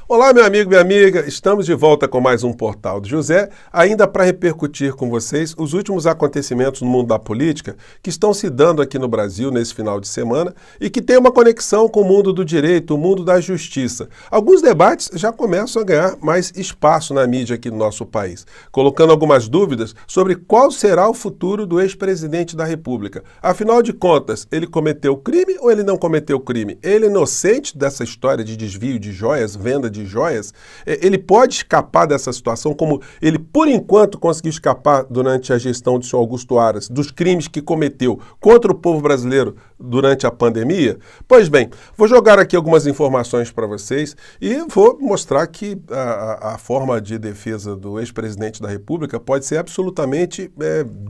Olá, meu amigo, minha amiga, estamos de volta com mais um Portal do José, ainda para repercutir com vocês os últimos acontecimentos no mundo da política que estão se dando aqui no Brasil nesse final de semana e que tem uma conexão com o mundo do direito, o mundo da justiça. Alguns debates já começam a ganhar mais espaço na mídia aqui no nosso país, colocando algumas dúvidas sobre qual será o futuro do ex-presidente da República. Afinal de contas, ele cometeu crime ou ele não cometeu crime? Ele é inocente dessa história de desvio de joias, venda de joias? Ele pode escapar dessa situação como ele, por enquanto, conseguiu escapar durante a gestão do senhor Augusto Aras, dos crimes que cometeu contra o povo brasileiro durante a pandemia? Pois bem, vou jogar aqui algumas informações para vocês e vou mostrar que a forma de defesa do ex-presidente da República pode ser absolutamente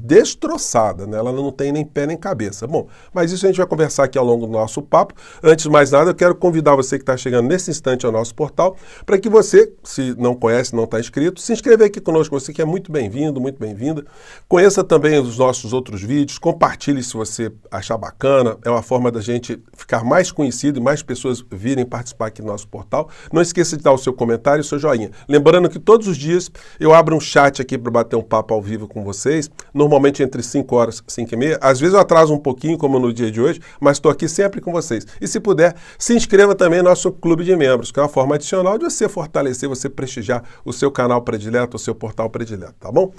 destroçada, né? Ela não tem nem pé nem cabeça. Bom, mas isso a gente vai conversar aqui ao longo do nosso papo. Antes de mais nada, eu quero convidar você que está chegando nesse instante ao nosso portal para que você, se não conhece, não está inscrito, se inscreva aqui conosco, você que é muito bem-vindo, muito bem-vinda. Conheça também os nossos outros vídeos, compartilhe se você achar bacana, é uma forma da gente ficar mais conhecido e mais pessoas virem participar aqui do nosso portal. Não esqueça de dar o seu comentário e o seu joinha. Lembrando que todos os dias eu abro um chat aqui para bater um papo ao vivo com vocês, normalmente entre 5 horas e 5 e meia. Às vezes eu atraso um pouquinho, como no dia de hoje, mas estou aqui sempre com vocês. E se puder, se inscreva também no nosso clube de membros, que é uma forma adicional de você fortalecer, você prestigiar o seu canal predileto, o seu portal predileto, tá bom?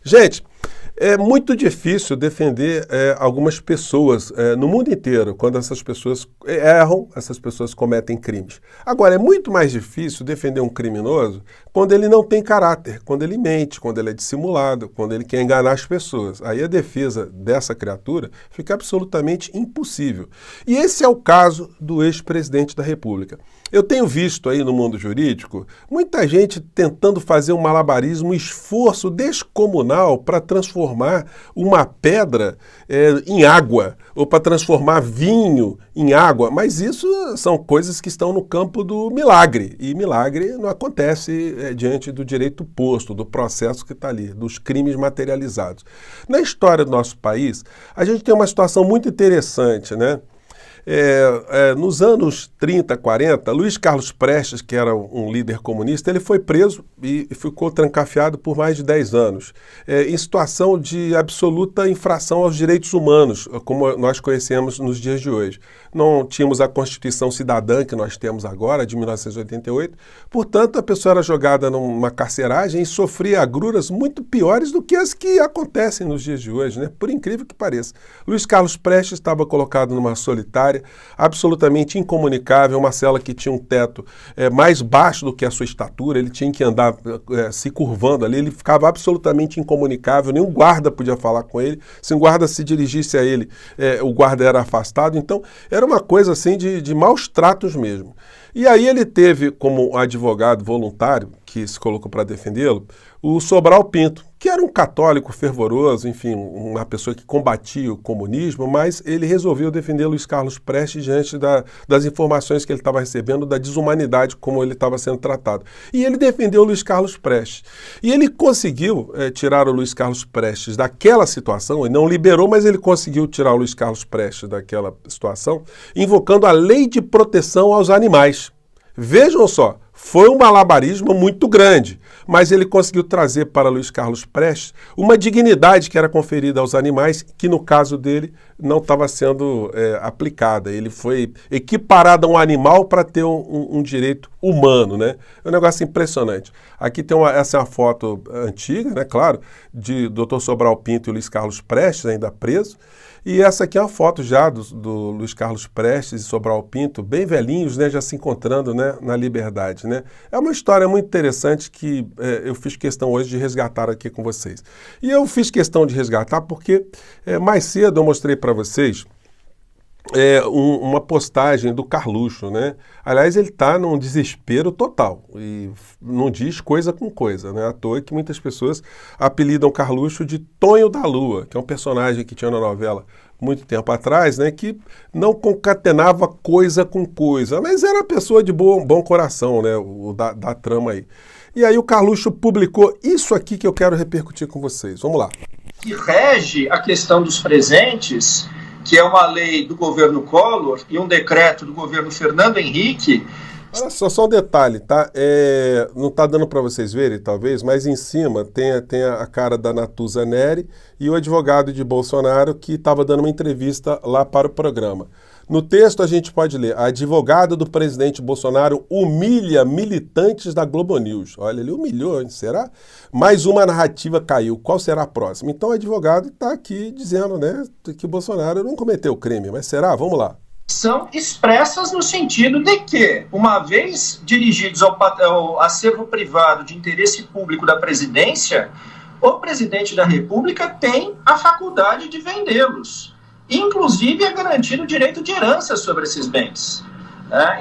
Gente, é muito difícil defender algumas pessoas no mundo inteiro, quando essas pessoas erram, essas pessoas cometem crimes. Agora, é muito mais difícil defender um criminoso quando ele não tem caráter, quando ele mente, quando ele é dissimulado, quando ele quer enganar as pessoas. Aí a defesa dessa criatura fica absolutamente impossível. E esse é o caso do ex-presidente da República. Eu tenho visto aí no mundo jurídico muita gente tentando fazer um malabarismo, um esforço descomunal para transformar uma pedra em água, ou para transformar vinho em água, mas isso são coisas que estão no campo do milagre, e milagre não acontece diante do direito posto, do processo que está ali, dos crimes materializados. Na história do nosso país, a gente tem uma situação muito interessante, né? Nos anos 30, 40, Luiz Carlos Prestes, que era um líder comunista, ele foi preso e ficou trancafiado por mais de 10 anos, em situação de absoluta infração aos direitos humanos, como nós conhecemos nos dias de hoje. Não tínhamos a Constituição Cidadã que nós temos agora, de 1988, portanto a pessoa era jogada numa carceragem e sofria agruras muito piores do que as que acontecem nos dias de hoje, né? Por incrível que pareça. Luiz Carlos Prestes estava colocado numa solitária, absolutamente incomunicável, uma cela que tinha um teto mais baixo do que a sua estatura, ele tinha que andar se curvando ali, ele ficava absolutamente incomunicável, nenhum guarda podia falar com ele, se um guarda se dirigisse a ele, o guarda era afastado, então era uma coisa assim de maus tratos mesmo. E aí ele teve como advogado voluntário, que se colocou para defendê-lo, o Sobral Pinto, que era um católico fervoroso, enfim, uma pessoa que combatia o comunismo, mas ele resolveu defender Luiz Carlos Prestes diante das informações que ele estava recebendo, da desumanidade como ele estava sendo tratado. E ele defendeu o Luiz Carlos Prestes. E ele conseguiu tirar o Luiz Carlos Prestes daquela situação, ele não liberou, mas ele conseguiu tirar o Luiz Carlos Prestes daquela situação, invocando a lei de proteção aos animais. Vejam só, foi um malabarismo muito grande, mas ele conseguiu trazer para Luiz Carlos Prestes uma dignidade que era conferida aos animais, que no caso dele não estava sendo aplicada. Ele foi equiparado a um animal para ter um direito humano, né? É um negócio impressionante. Aqui tem essa é uma foto antiga, né? Claro, de Dr. Sobral Pinto e Luiz Carlos Prestes, ainda preso. E essa aqui é uma foto já do Luiz Carlos Prestes e Sobral Pinto, bem velhinhos, né, já se encontrando, né, na liberdade, né? É uma história muito interessante que eu fiz questão hoje de resgatar aqui com vocês. E eu fiz questão de resgatar porque mais cedo eu mostrei para vocês uma postagem do Carluxo, né? Aliás, ele está num desespero total e não diz coisa com coisa, né? À toa que muitas pessoas apelidam Carluxo de Tonho da Lua, que é um personagem que tinha na novela muito tempo atrás, né? Que não concatenava coisa com coisa, mas era uma pessoa de bom coração, né? Da trama aí. E aí o Carluxo publicou isso aqui que eu quero repercutir com vocês. Vamos lá. Que rege a questão dos presentes, que é uma lei do governo Collor e um decreto do governo Fernando Henrique, Olha só um detalhe, tá? Não tá dando para vocês verem, talvez, mas em cima tem a cara da Natuza Neri e o advogado de Bolsonaro que estava dando uma entrevista lá para o programa. No texto a gente pode ler: a advogada do presidente Bolsonaro humilha militantes da Globo News. Olha, ele humilhou, hein? Será? Mais uma narrativa caiu. Qual será a próxima? Então o advogado está aqui dizendo, né, que o Bolsonaro não cometeu crime. Mas será? Vamos lá. São expressas no sentido de que, uma vez dirigidos ao acervo privado de interesse público da presidência, o presidente da República tem a faculdade de vendê-los. Inclusive, é garantido o direito de herança sobre esses bens.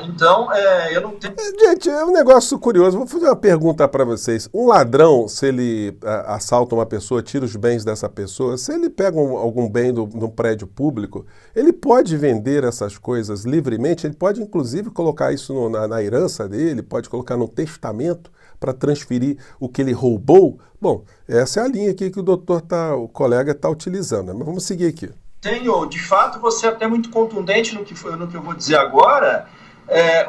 Então, eu não tenho... Gente, é um negócio curioso. Vou fazer uma pergunta para vocês. Um ladrão, se ele assalta uma pessoa, tira os bens dessa pessoa, se ele pega algum bem de um prédio público, ele pode vender essas coisas livremente, ele pode, inclusive, colocar isso na herança dele, pode colocar no testamento para transferir o que ele roubou. Bom, essa é a linha aqui que o colega está utilizando, né? Mas vamos seguir aqui. De fato, você é até muito contundente no que eu vou dizer agora.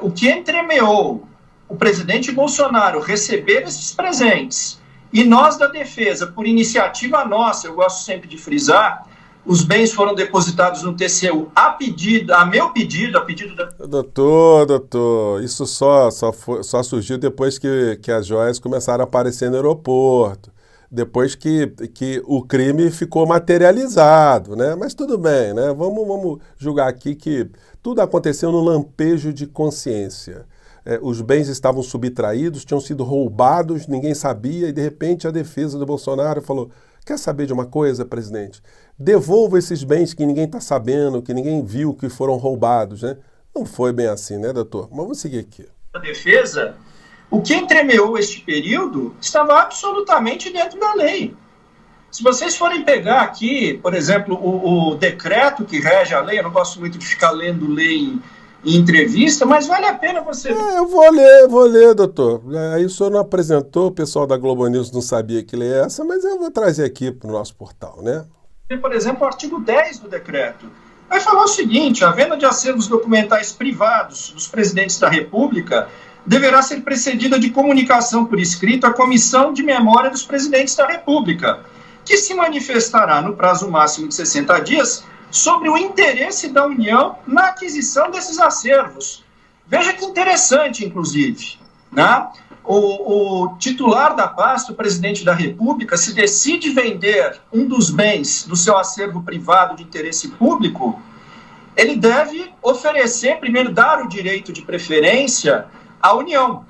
O que entremeou o presidente Bolsonaro receber esses presentes e nós da defesa, por iniciativa nossa, eu gosto sempre de frisar, os bens foram depositados no TCU a meu pedido, a pedido da... Doutor, isso só surgiu depois que as joias começaram a aparecer no aeroporto. Depois que o crime ficou materializado, né? Mas tudo bem, né? Vamos julgar aqui que tudo aconteceu no lampejo de consciência. Os bens estavam subtraídos, tinham sido roubados, ninguém sabia, e de repente a defesa do Bolsonaro falou: quer saber de uma coisa, presidente? Devolva esses bens que ninguém está sabendo, que ninguém viu que foram roubados, né? Não foi bem assim, né, doutor? Mas vamos seguir aqui. A defesa... O que entremeou este período estava absolutamente dentro da lei. Se vocês forem pegar aqui, por exemplo, o decreto que rege a lei, eu não gosto muito de ficar lendo lei em entrevista, mas vale a pena você... Eu vou ler, doutor. Aí o senhor não apresentou, o pessoal da Globo News não sabia que lei é essa, mas eu vou trazer aqui para o nosso portal, né? Por exemplo, o artigo 10 do decreto vai falar o seguinte: a venda de acervos documentais privados dos presidentes da República deverá ser precedida de comunicação por escrito à Comissão de Memória dos Presidentes da República, que se manifestará no prazo máximo de 60 dias sobre o interesse da União na aquisição desses acervos. Veja que interessante, inclusive, né? O titular da pasta, o presidente da República, se decide vender um dos bens do seu acervo privado de interesse público, ele deve oferecer, primeiro, dar o direito de preferência à União.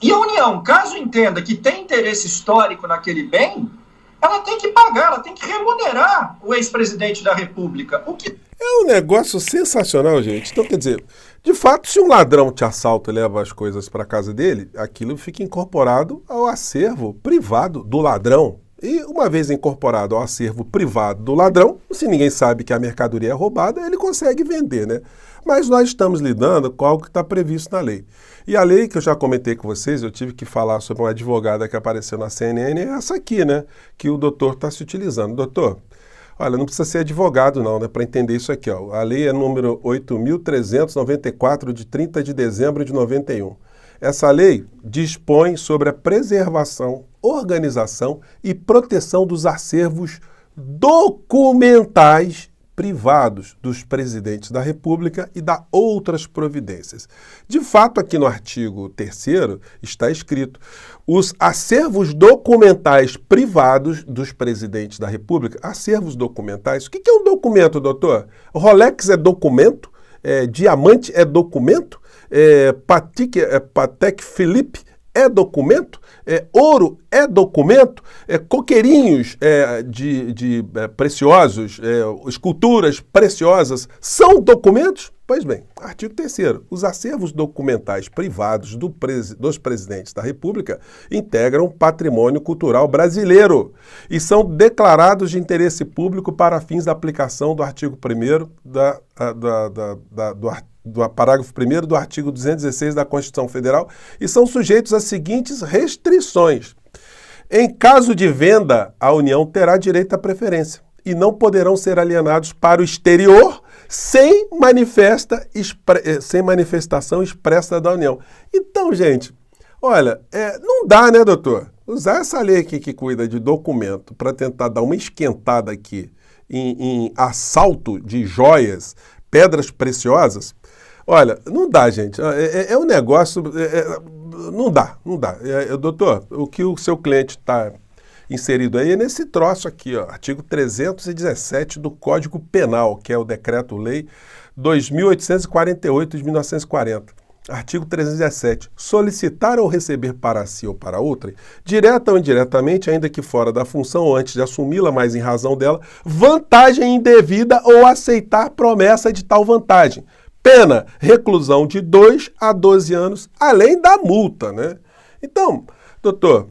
E a União, caso entenda que tem interesse histórico naquele bem, ela tem que pagar, ela tem que remunerar o ex-presidente da República. O que... É um negócio sensacional, gente. Então, quer dizer, de fato, se um ladrão te assalta e leva as coisas para casa dele, aquilo fica incorporado ao acervo privado do ladrão. E uma vez incorporado ao acervo privado do ladrão, se ninguém sabe que a mercadoria é roubada, ele consegue vender, né? Mas nós estamos lidando com algo que está previsto na lei. E a lei que eu já comentei com vocês, eu tive que falar sobre uma advogada que apareceu na CNN, é essa aqui, né? Que o doutor está se utilizando. Doutor, olha, não precisa ser advogado não, né? Para entender isso aqui, ó. A lei é número 8.394, de 30 de dezembro de 91. Essa lei dispõe sobre a preservação, organização e proteção dos acervos documentais privados dos presidentes da República e da outras providências. De fato, aqui no artigo 3º está escrito: os acervos documentais privados dos presidentes da República. Acervos documentais. O que é um documento, doutor? Rolex é documento? Diamante é documento? Patek Philippe é documento? Ouro é documento? Coqueirinhos preciosos, esculturas preciosas são documentos? Pois bem, artigo 3º. Os acervos documentais privados dos presidentes da República integram patrimônio cultural brasileiro e são declarados de interesse público para fins da aplicação do artigo 1º do parágrafo 1º do artigo 216 da Constituição Federal e são sujeitos às seguintes restrições. Em caso de venda, a União terá direito à preferência e não poderão ser alienados para o exterior sem manifestação expressa da União. Então, gente, olha, não dá, né, doutor? Usar essa lei aqui que cuida de documento para tentar dar uma esquentada aqui em assalto de joias, pedras preciosas, olha, não dá, gente. É um negócio... não dá. Doutor, o que o seu cliente está inserido aí é nesse troço aqui, ó, artigo 317 do Código Penal, que é o Decreto-Lei 2.848 de 1940. Artigo 317. Solicitar ou receber para si ou para outrem, direta ou indiretamente, ainda que fora da função ou antes de assumi-la, mas em razão dela, vantagem indevida ou aceitar promessa de tal vantagem. Pena, reclusão de 2 a 12 anos, além da multa, né? Então, doutor,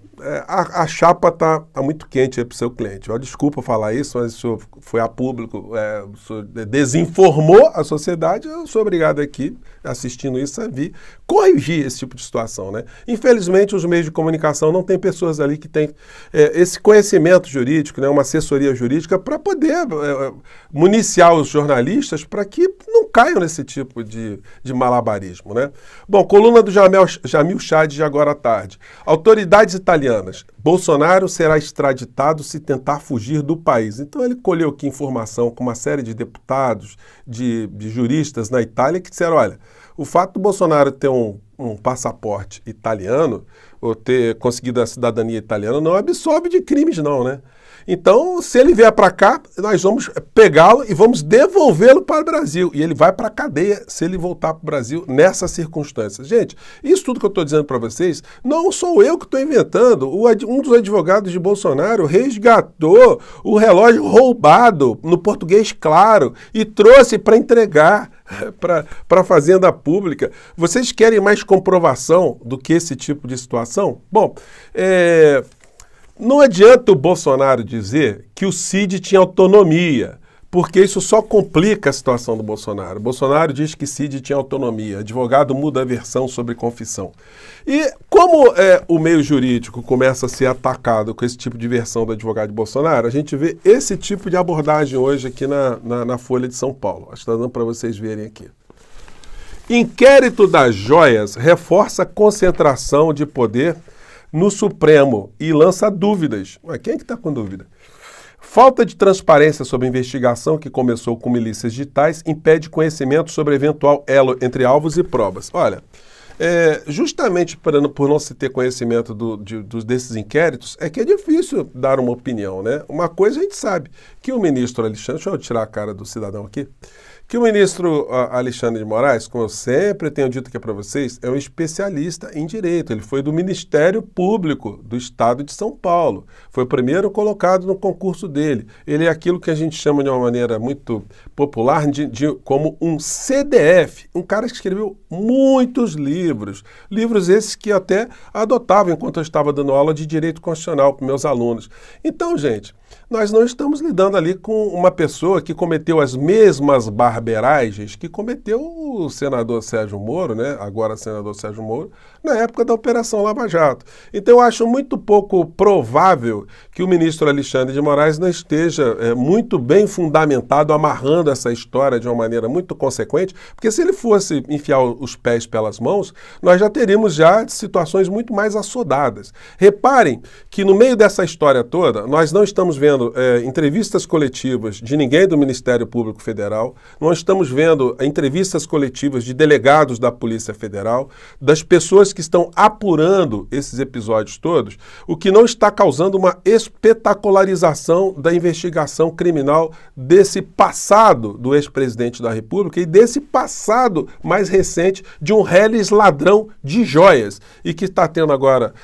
a chapa está muito quente aí para o seu cliente. Desculpa falar isso, mas o senhor foi a público, o senhor desinformou a sociedade, eu sou obrigado aqui, assistindo isso, a vir corrigir esse tipo de situação, né? Infelizmente, os meios de comunicação não têm pessoas ali que têm esse conhecimento jurídico, né, uma assessoria jurídica para poder municiar os jornalistas para que não caiam nesse tipo de malabarismo, né? Bom, coluna do Jamil Chad de agora à tarde. Autoridades italianas. Bolsonaro será extraditado se tentar fugir do país. Então ele colheu aqui informação com uma série de deputados, de juristas na Itália que disseram, olha, o fato do Bolsonaro ter um passaporte italiano ou ter conseguido a cidadania italiana não absolve de crimes não, né? Então, se ele vier para cá, nós vamos pegá-lo e vamos devolvê-lo para o Brasil. E ele vai para a cadeia se ele voltar para o Brasil nessas circunstâncias. Gente, isso tudo que eu estou dizendo para vocês, não sou eu que estou inventando. Um dos advogados de Bolsonaro resgatou o relógio roubado, no português claro, e trouxe para entregar para a Fazenda Pública. Vocês querem mais comprovação do que esse tipo de situação? Bom, não adianta o Bolsonaro dizer que o Cid tinha autonomia, porque isso só complica a situação do Bolsonaro. O Bolsonaro diz que Cid tinha autonomia, advogado muda a versão sobre confissão. E como o meio jurídico começa a ser atacado com esse tipo de versão do advogado de Bolsonaro, a gente vê esse tipo de abordagem hoje aqui na Folha de São Paulo. Acho que está dando para vocês verem aqui. Inquérito das joias reforça a concentração de poder no Supremo e lança dúvidas. Mas quem é que está com dúvida? Falta de transparência sobre a investigação que começou com milícias digitais impede conhecimento sobre eventual elo entre alvos e provas. Olha, justamente por não se ter conhecimento desses inquéritos, é que é difícil dar uma opinião, né? Uma coisa a gente sabe, que o ministro Alexandre, deixa eu tirar a cara do cidadão aqui, que o ministro Alexandre de Moraes, como eu sempre tenho dito aqui para vocês, é um especialista em direito. Ele foi do Ministério Público do Estado de São Paulo. Foi o primeiro colocado no concurso dele. Ele é aquilo que a gente chama de uma maneira muito popular como um CDF. Um cara que escreveu muitos livros. Livros esses que até adotava enquanto eu estava dando aula de direito constitucional para meus alunos. Então, gente, nós não estamos lidando ali com uma pessoa que cometeu as mesmas barberagens que cometeu o senador Sérgio Moro, né? Agora senador Sérgio Moro, na época da Operação Lava Jato. Então eu acho muito pouco provável que o ministro Alexandre de Moraes não esteja muito bem fundamentado, amarrando essa história de uma maneira muito consequente, porque se ele fosse enfiar os pés pelas mãos, nós já teríamos situações muito mais assodadas. Reparem que no meio dessa história toda, nós não estamos vendo entrevistas coletivas de ninguém do Ministério Público Federal, não estamos vendo entrevistas coletivas de delegados da Polícia Federal, das pessoas que estão apurando esses episódios todos, o que não está causando uma espetacularização da investigação criminal desse passado do ex-presidente da República e desse passado mais recente de um reles ladrão de joias e que está tendo agora,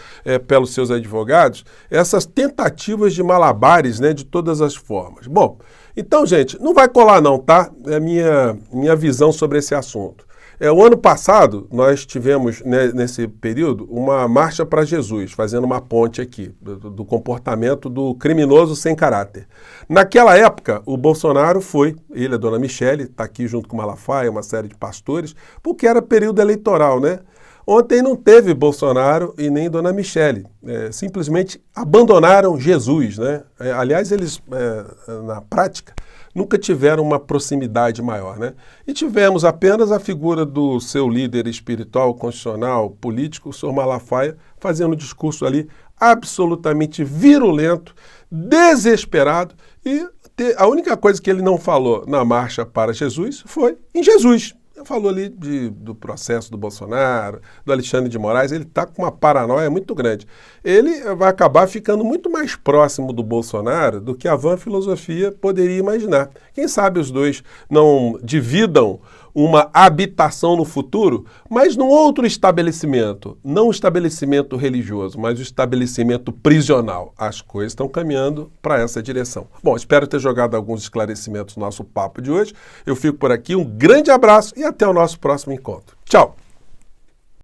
pelos seus advogados, essas tentativas de malabares, né, de todas as formas. Bom, então, gente, não vai colar não, tá? É a minha visão sobre esse assunto. O ano passado, nós tivemos, né, nesse período, uma marcha para Jesus, fazendo uma ponte aqui, do comportamento do criminoso sem caráter. Naquela época, o Bolsonaro foi, ele, a dona Michele, está aqui junto com o Malafaia, uma série de pastores, porque era período eleitoral, né? Ontem não teve Bolsonaro e nem dona Michele, simplesmente abandonaram Jesus, né? Aliás, eles, na prática, nunca tiveram uma proximidade maior, né? E tivemos apenas a figura do seu líder espiritual, constitucional, político, o senhor Malafaia, fazendo um discurso ali absolutamente virulento, desesperado, e a única coisa que ele não falou na Marcha para Jesus foi em Jesus. Ele falou ali do processo do Bolsonaro, do Alexandre de Moraes, ele está com uma paranoia muito grande. Ele vai acabar ficando muito mais próximo do Bolsonaro do que a vã filosofia poderia imaginar. Quem sabe os dois não dividam uma habitação no futuro, mas num outro estabelecimento, não um estabelecimento religioso, mas um estabelecimento prisional. As coisas estão caminhando para essa direção. Bom, espero ter jogado alguns esclarecimentos no nosso papo de hoje. Eu fico por aqui, um grande abraço e até o nosso próximo encontro. Tchau!